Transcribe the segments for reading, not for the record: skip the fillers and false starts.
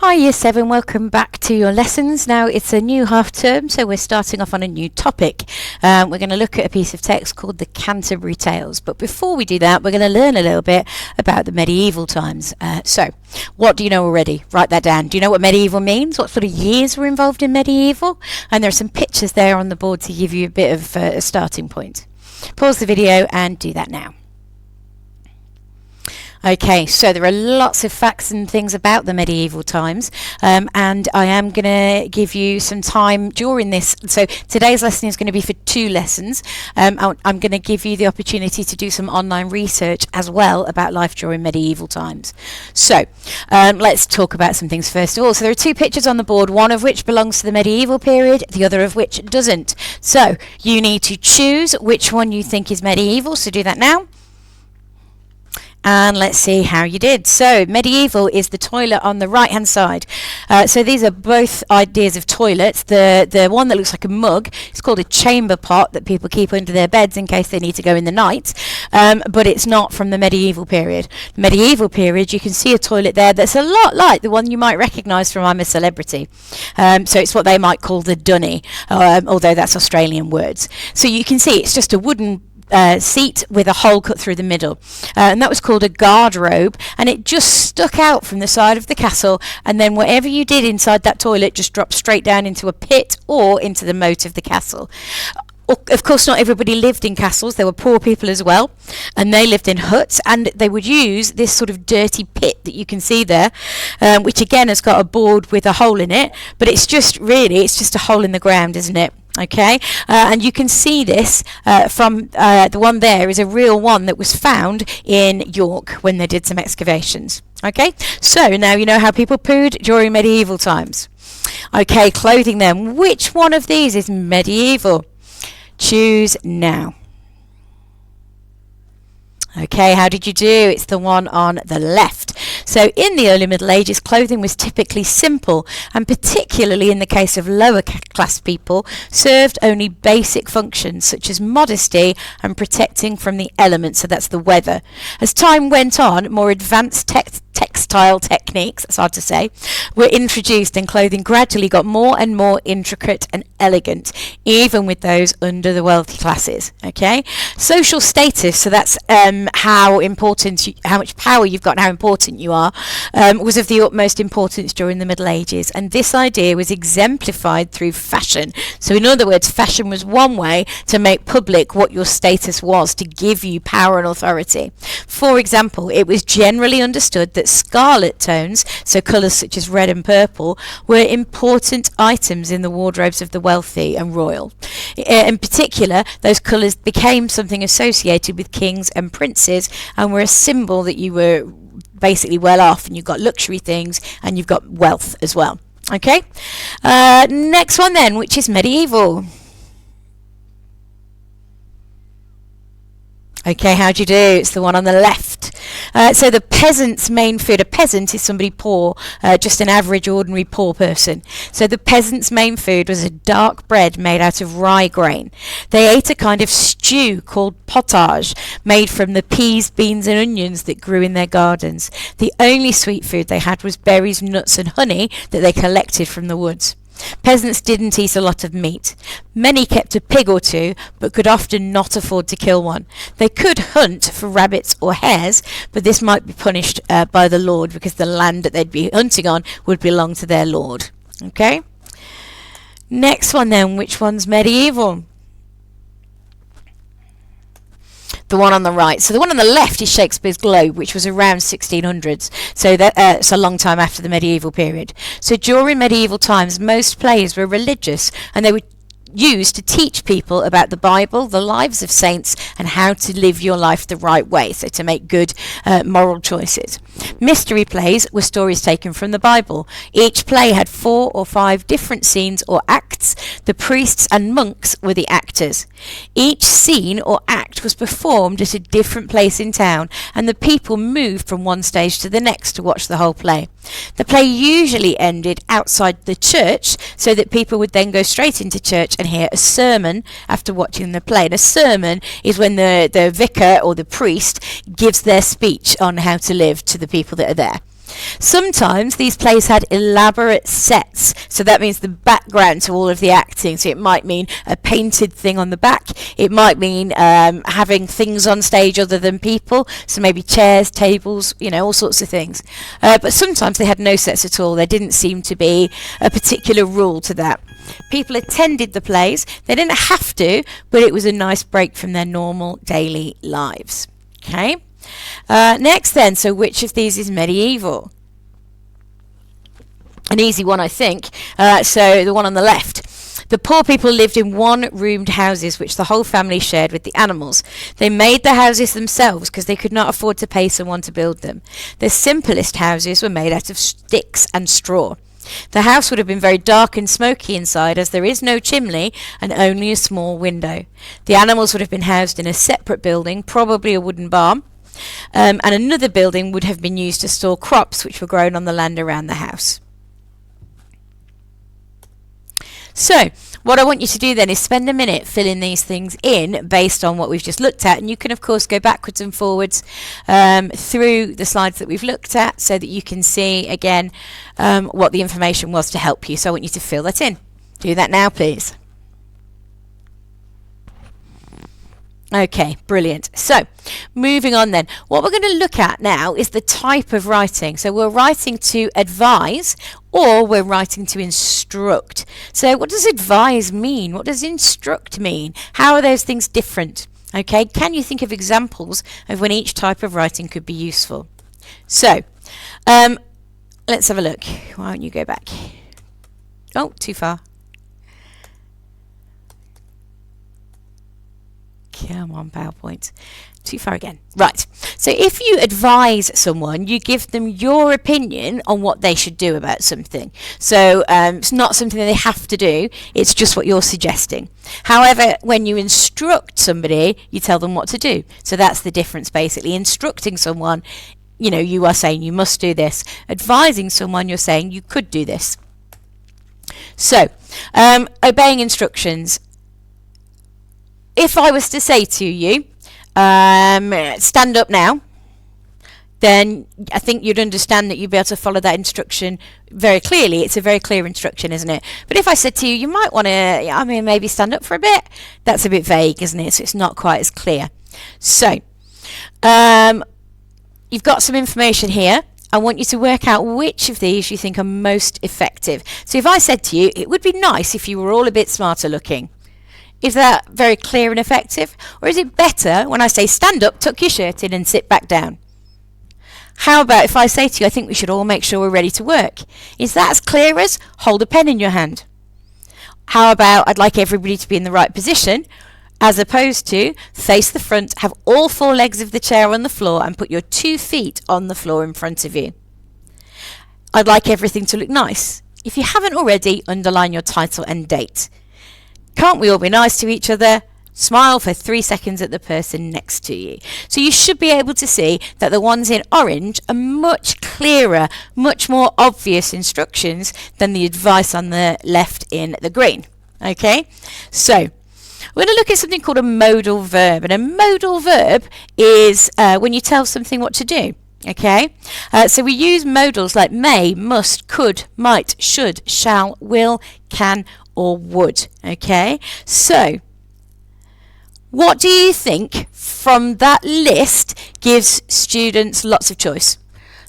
Hi Year 7, welcome back to your lessons. Now it's a new half term, so we're starting off on a new topic. We're going to look at a piece of text called the Canterbury Tales. But before we do that, we're going to learn a little bit about the medieval times. So, what do you know already? Write that down. Do you know what medieval means? What sort of years were involved in medieval? And there are some pictures there on the board to give you a bit of a starting point. Pause the video and do that now. Okay, so there are lots of facts and things about the medieval times, and I am going to give you some time during this. So today's lesson is going to be for 2 lessons. I'm going to give you the opportunity to do some online research as well about life during medieval times. So let's talk about some things first of all. So there are 2 pictures on the board, one of which belongs to the medieval period, the other of which doesn't. So you need to choose which one you think is medieval, so do that now. And let's see how you did. So medieval is the toilet on the right hand side. So these are both ideas of toilets. The one that looks like a mug is called a chamber pot that people keep under their beds in case they need to go in the night. But it's not from the medieval period. The medieval period, you can see a toilet there that's a lot like the one you might recognise from I'm a Celebrity. So it's what they might call the dunny, although that's Australian words. So you can see it's just a wooden seat with a hole cut through the middle, and that was called a garderobe, and it just stuck out from the side of the castle, and then whatever you did inside that toilet just dropped straight down into a pit or into the moat of the castle. Of course, not everybody lived in castles. There were poor people as well, and they lived in huts, and they would use this sort of dirty pit that you can see there, which again has got a board with a hole in it, but it's just a hole in the ground, isn't it? Okay, and you can see this from the one there is a real one that was found in York when they did some excavations. Okay, so now you know how people pooed during medieval times. Okay, clothing then. Which one of these is medieval? Choose now. Okay, how did you do? It's the one on the left. So in the early Middle Ages, clothing was typically simple, and particularly in the case of lower class people, served only basic functions such as modesty and protecting from the elements, so that's the weather. As time went on, more advanced textile techniques, that's hard to say, were introduced, and clothing gradually got more and more intricate and elegant, even with those under the wealthy classes. Okay, social status, so that's how much power you've got and how important you are, was of the utmost importance during the Middle Ages, and this idea was exemplified through fashion. So in other words, fashion was one way to make public what your status was, to give you power and authority. For example, it was generally understood that scarlet tones, so colours such as red and purple, were important items in the wardrobes of the wealthy and royal. In particular, those colours became something associated with kings and princes, and were a symbol that you were basically well off, and you've got luxury things and you've got wealth as well. Okay, next one then, which is medieval. Okay, how'd you do? It's the one on the left. So the peasant's main food, a peasant is somebody poor, just an average ordinary poor person. So the peasant's main food was a dark bread made out of rye grain. They ate a kind of stew called pottage, made from the peas, beans and onions that grew in their gardens. The only sweet food they had was berries, nuts and honey that they collected from the woods. Peasants didn't eat a lot of meat. Many kept a pig or 2, but could often not afford to kill one. They could hunt for rabbits or hares, but this might be punished by the lord, because the land that they'd be hunting on would belong to their lord. Okay? Next one then, which one's medieval? The one on the right. So the one on the left is Shakespeare's Globe, which was around 1600s. So that's a long time after the medieval period. So during medieval times, most plays were religious, and they were used to teach people about the Bible, the lives of saints, and how to live your life the right way, so to make good moral choices. Mystery plays were stories taken from the Bible. Each play had 4 or 5 different scenes or acts. The priests and monks were the actors. Each scene or act was performed at a different place in town, and the people moved from one stage to the next to watch the whole play. The play usually ended outside the church, so that people would then go straight into church and hear a sermon after watching the play. And a sermon is when the vicar or the priest gives their speech on how to live to the people that are there. Sometimes these plays had elaborate sets, so that means the background to all of the acting. So it might mean a painted thing on the back, it might mean having things on stage other than people, so maybe chairs, tables, all sorts of things. But sometimes they had no sets at all. There didn't seem to be a particular rule to that. People attended the plays, they didn't have to, but it was a nice break from their normal daily lives. Okay. Next then, so which of these is medieval? An easy one, I think. So the one on the left. The poor people lived in one-roomed houses which the whole family shared with the animals. They made the houses themselves because they could not afford to pay someone to build them. The simplest houses were made out of sticks and straw. The house would have been very dark and smoky inside, as there is no chimney and only a small window. The animals would have been housed in a separate building, probably a wooden barn. And another building would have been used to store crops which were grown on the land around the house. So, what I want you to do then is spend a minute filling these things in based on what we've just looked at, and you can of course go backwards and forwards through the slides that we've looked at so that you can see again what the information was to help you. So I want you to fill that in. Do that now, please. Okay, brilliant. So, moving on then. What we're going to look at now is the type of writing. So we're writing to advise or we're writing to instruct. So what does advise mean? What does instruct mean? How are those things different? Okay, can you think of examples of when each type of writing could be useful? So, let's have a look. Why don't you go back? Oh, too far. Come on, PowerPoint. Too far again. Right. So if you advise someone, you give them your opinion on what they should do about something. So it's not something that they have to do. It's just what you're suggesting. However, when you instruct somebody, you tell them what to do. So that's the difference, basically. Instructing someone, you are saying you must do this. Advising someone, you're saying you could do this. So, obeying instructions. If I was to say to you, stand up now, then I think you'd understand that you'd be able to follow that instruction very clearly. It's a very clear instruction, isn't it? But if I said to you, you might want to, maybe stand up for a bit, that's a bit vague, isn't it? So it's not quite as clear. So, you've got some information here. I want you to work out which of these you think are most effective. So if I said to you, it would be nice if you were all a bit smarter looking. Is that very clear and effective? Or is it better when I say stand up, tuck your shirt in and sit back down? How about if I say to you, I think we should all make sure we're ready to work? Is that as clear as hold a pen in your hand? How about I'd like everybody to be in the right position, as opposed to face the front, have all four legs of the chair on the floor and put your 2 feet on the floor in front of you? I'd like everything to look nice. If you haven't already, underline your title and date. Can't we all be nice to each other? Smile for 3 seconds at the person next to you. So you should be able to see that the ones in orange are much clearer, much more obvious instructions than the advice on the left in the green. Okay, so we're going to look at something called a modal verb. And a modal verb is when you tell something what to do. Okay, so we use modals like may, must, could, might, should, shall, will, can, or would. Okay, so what do you think from that list gives students lots of choice?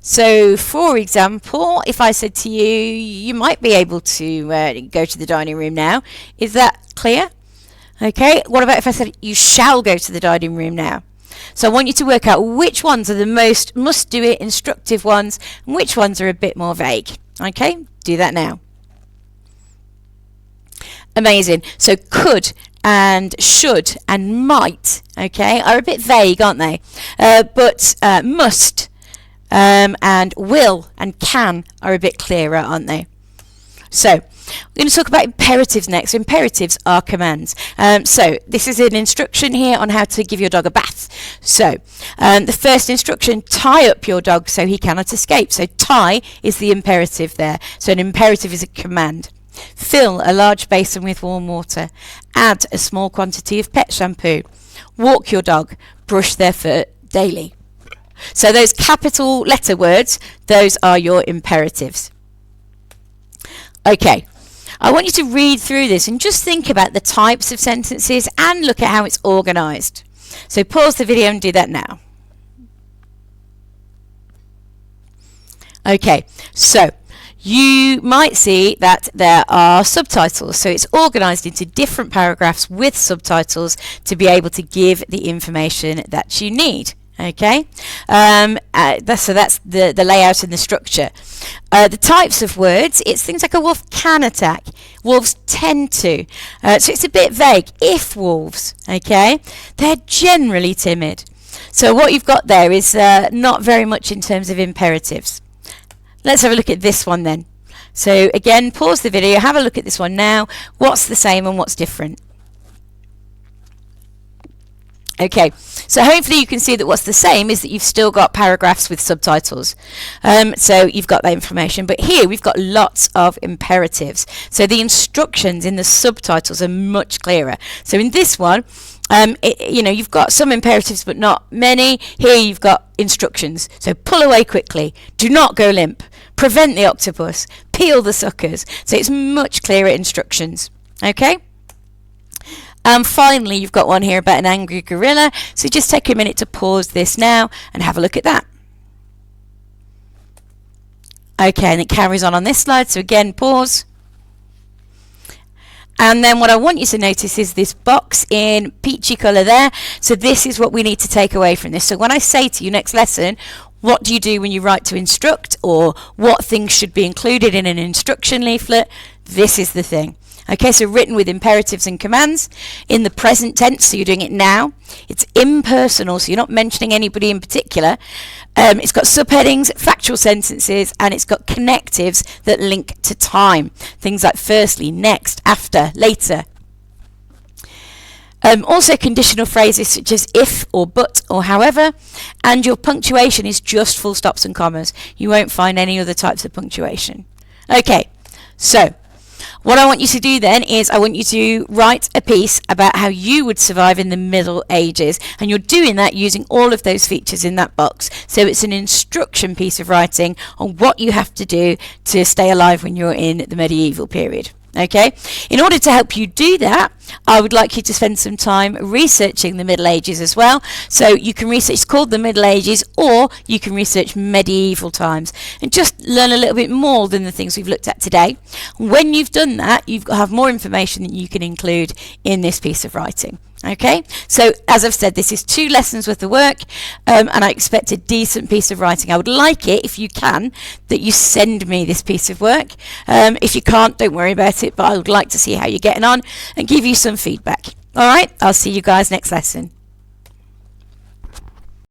So for example, if I said to you, you might be able to go to the dining room now. Is that clear? Okay, what about if I said you shall go to the dining room now? So I want you to work out which ones are the most must-do-it instructive ones and which ones are a bit more vague. Okay, do that now. Amazing. So could and should and might, okay, are a bit vague, aren't they? But must and will and can are a bit clearer, aren't they? So we're going to talk about imperatives next. So imperatives are commands. So this is an instruction here on how to give your dog a bath. So the first instruction, tie up your dog so he cannot escape. So tie is the imperative there. So an imperative is a command. Fill a large basin with warm water. Add a small quantity of pet shampoo. Walk your dog. Brush their fur daily. So those capital letter words, those are your imperatives. Okay, I want you to read through this and just think about the types of sentences and look at how it's organised. So pause the video and do that now. Okay, so you might see that there are subtitles. So it's organised into different paragraphs with subtitles to be able to give the information that you need. Okay, so that's the layout and the structure. The types of words, it's things like a wolf can attack, wolves tend to, so it's a bit vague. If wolves, okay, they're generally timid. So what you've got there is not very much in terms of imperatives. Let's have a look at this one then. So again, pause the video, have a look at this one now. What's the same and what's different? Okay, so hopefully you can see that what's the same is that you've still got paragraphs with subtitles. So you've got that information. But here we've got lots of imperatives. So the instructions in the subtitles are much clearer. So in this one, you've got some imperatives but not many. Here you've got instructions. So pull away quickly. Do not go limp. Prevent the octopus. Peel the suckers. So it's much clearer instructions. Okay? Finally, you've got one here about an angry gorilla. So just take a minute to pause this now and have a look at that. Okay, and it carries on this slide. So again, pause. And then what I want you to notice is this box in peachy colour there. So this is what we need to take away from this. So when I say to you next lesson, what do you do when you write to instruct, or what things should be included in an instruction leaflet? This is the thing. Okay, so written with imperatives and commands in the present tense, so you're doing it now. It's impersonal, so you're not mentioning anybody in particular. It's got subheadings, factual sentences, and it's got connectives that link to time. Things like firstly, next, after, later. Also conditional phrases such as if or but or however, and your punctuation is just full stops and commas. You won't find any other types of punctuation. Okay, so what I want you to do then is I want you to write a piece about how you would survive in the Middle Ages, and you're doing that using all of those features in that box. So it's an instruction piece of writing on what you have to do to stay alive when you're in the medieval period. Okay, in order to help you do that, I would like you to spend some time researching the Middle Ages as well. So you can research, it's called the Middle Ages, or you can research medieval times and just learn a little bit more than the things we've looked at today. When you've done that, you've got to have more information that you can include in this piece of writing. Okay, so as I've said, this is 2 lessons worth of work, and I expect a decent piece of writing. I would like it, if you can, that you send me this piece of work. If you can't, don't worry about it, but I would like to see how you're getting on and give you some feedback. All right, I'll see you guys next lesson.